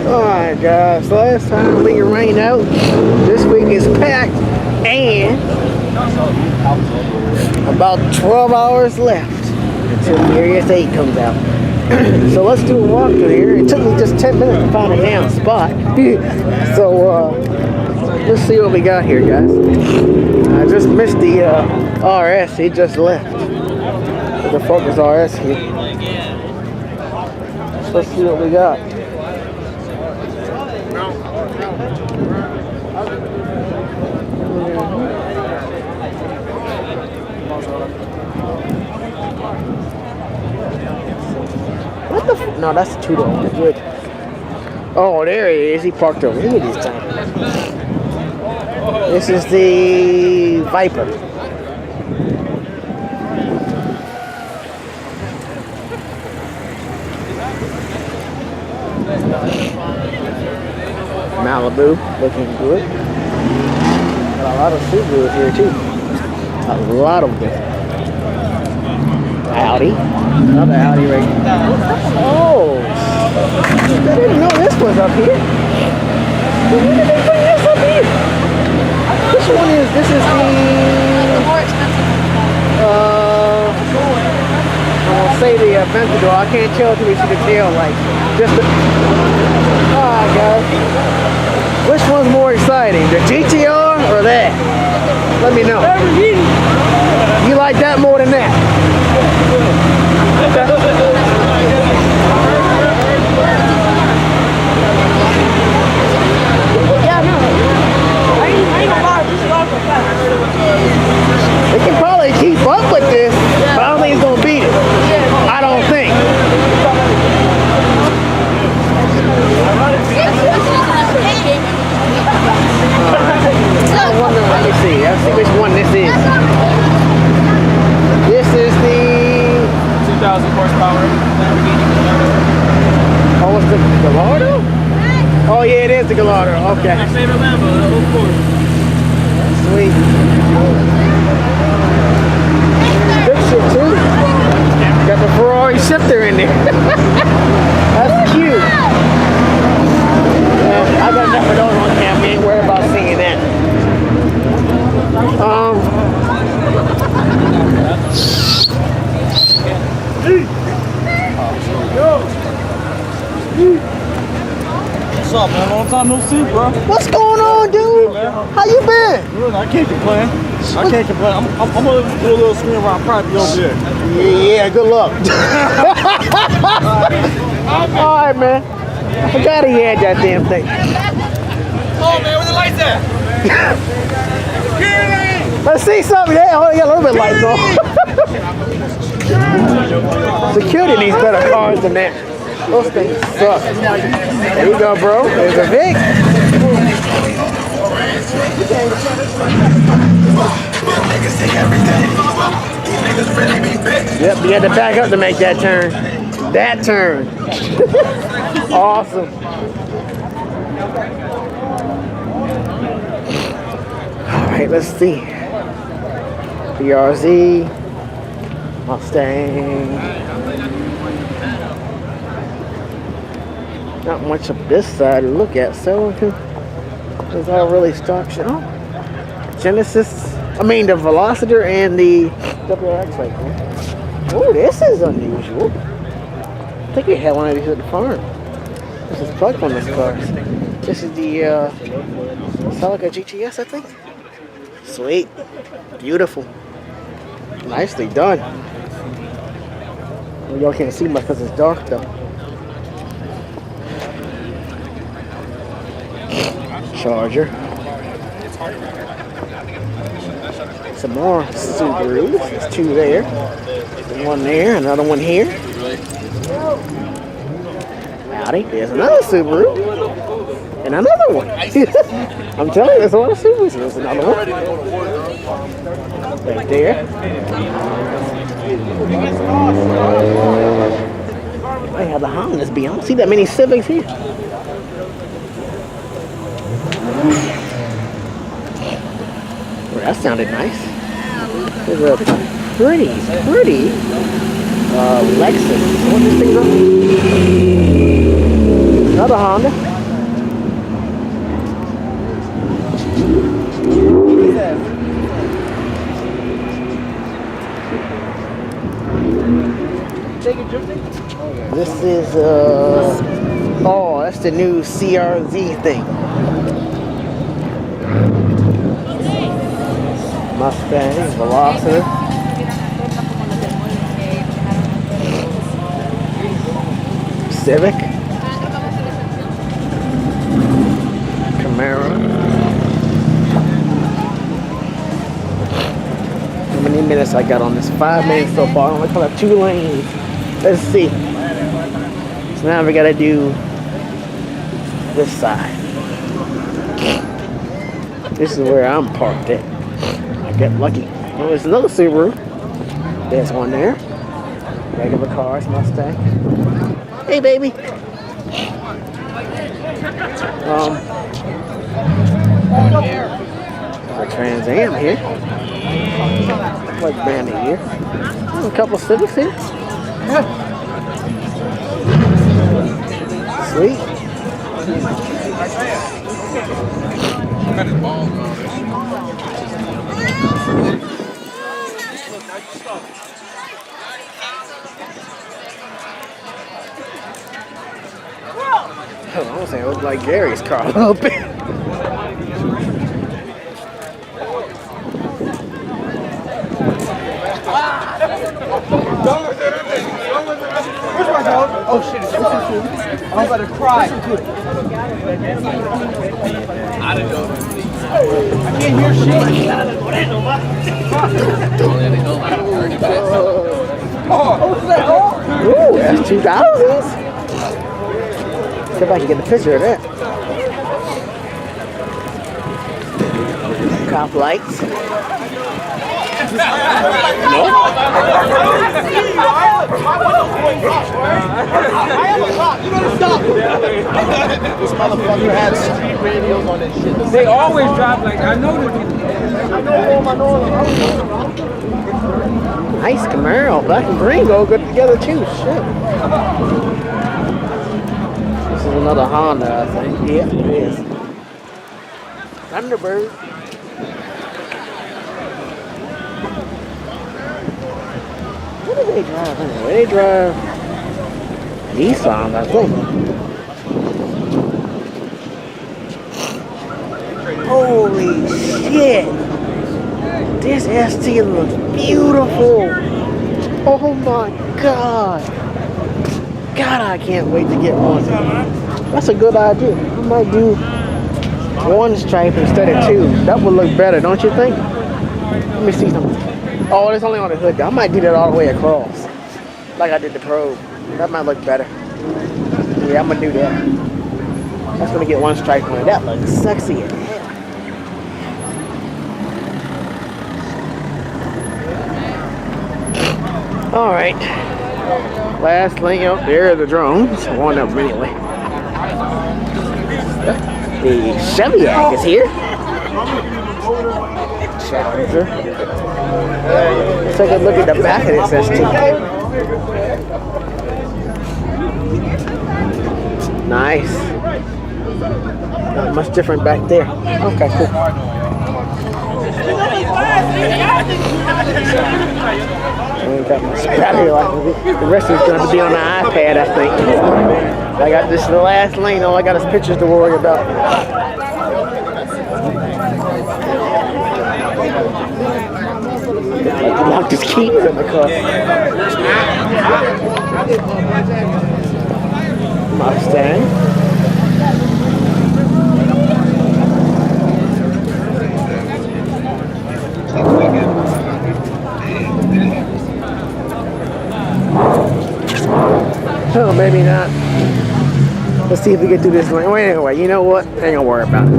Alright guys, last time we rained out, this week is packed and about 12 hours left until Furious 8 comes out. So let's do a walkthrough here. It took me just 10 minutes to find a damn spot. So let's see what we got here guys. I just missed the RS, he just left. The Focus RS here. So let's see what we got. What the f— no, that's a two-door. Good. Oh, there he is. He parked over here this time. This is the Viper. Malibu, looking good. Got a lot of Subarus here too. A lot of them. Audi. Another Audi right here. Oh! I didn't know this was up here. When did they bring this up here? Which one is, this is the more expensive. I won't say the Aventador. I can't tell until we see the tail light. Just the— alright guys. Which one's more exciting? The GTR or that? Let me know. You like that more than that? Yeah, no. I ain't gonna lie, this is also fast. It can probably keep up with this, but I don't think it's gonna beat it. I don't think. Let me see. I'll see which one this is. This is the 2,000 horsepower Lamborghini Gallardo. Oh, it's the Gallardo? Oh yeah, it is the Gallardo. Okay. My favorite Lambo, of course. Sweet. Good shit too. Got the Ferrari shifter in there. That's cute. Yeah, I got enough of those on camera. Ain't worried about seeing that. What's up, man? Long time no see, bro. What's going on, dude? How you been? Good, I can't complain. I can't complain. I'm gonna do a little swing around, probably be over there. Yeah, good luck. Alright, man. I forgot he had that damn thing. Oh, man, where the lights at? Let's see something. Yeah, oh, they got a little bit of lights on. Security needs better cars than that. Those things suck. There you go, bro. There's a Vic. Yep, you had to back up to make that turn. That turn. Awesome. Alright, let's see. BRZ. Mustang. Not much of this side to look at, so it's all really stock shit. Oh, Genesis. I mean, the Velocidor and the WRX right there. Oh, this is unusual. I think we had one of these at the farm. This is plugged on this car. This is the Celica GTS, I think. Sweet. Beautiful. Nicely done. Well, y'all can't see much because it's dark though. Charger. Some more Subarus. There's two there. One there, another one here. Howdy. There's another Subaru. And another one. I'm telling you, there's a lot of Subarus. There's another one. Right there. I have the Hondas be. I don't see that many Civics here. Well, that sounded nice. There's a pretty Lexus. What this thing's on? Another Honda. the new CRZ thing. Mustang, Veloster. Civic. Camaro. How many minutes I got on this? 5 minutes so far. I only come up 2 lanes. Let's see. So now we gotta do this side. This is where I'm parked at. I got lucky. Oh, there's another Subaru. There's one there. Regular cars, Mustang. Hey, baby. A Trans Am here. Like brand new here. A couple Civics here. Sweet. I was saying it looked like Gary's car a little bit. Oh shit, I'm about to cry. I don't know. I can't hear shit. Ooh, that's 2000s. See if I can get a picture of that. Cop lights. This motherfucker had street radios on this shit. They always drive like I know that. Nice Camaro. Black and green go good together too. Shit. This is another Honda, I think. Yeah, it is. Thunderbird. What do they drive anyway? They drive Nissan, I think. Holy shit! This ST looks beautiful! Oh my god! God, I can't wait to get one. That's a good idea. I might do 1 stripe instead of 2. That would look better, don't you think? Let me see something. Oh, it's only on the hood. I might do that all the way across. Like I did the Probe. That might look better. Yeah, I'm gonna do that. That's gonna get 1 stripe on it. That looks sexy as hell. Alright. Last lane up there are the drones. One of them anyway. The Chevy-Ac is here. Challenger. Let's take a look at the back of this ST. Nice. Not much different back there. Okay, cool. Got my scrappy license. The rest is going to be on the iPad, I think. I got this the last lane. All I got is pictures to worry about. I locked his keys in the car. Mustang. Oh, maybe not. Let's see if we get through this lane. Well, anyway, you know what? I ain't gonna worry about it.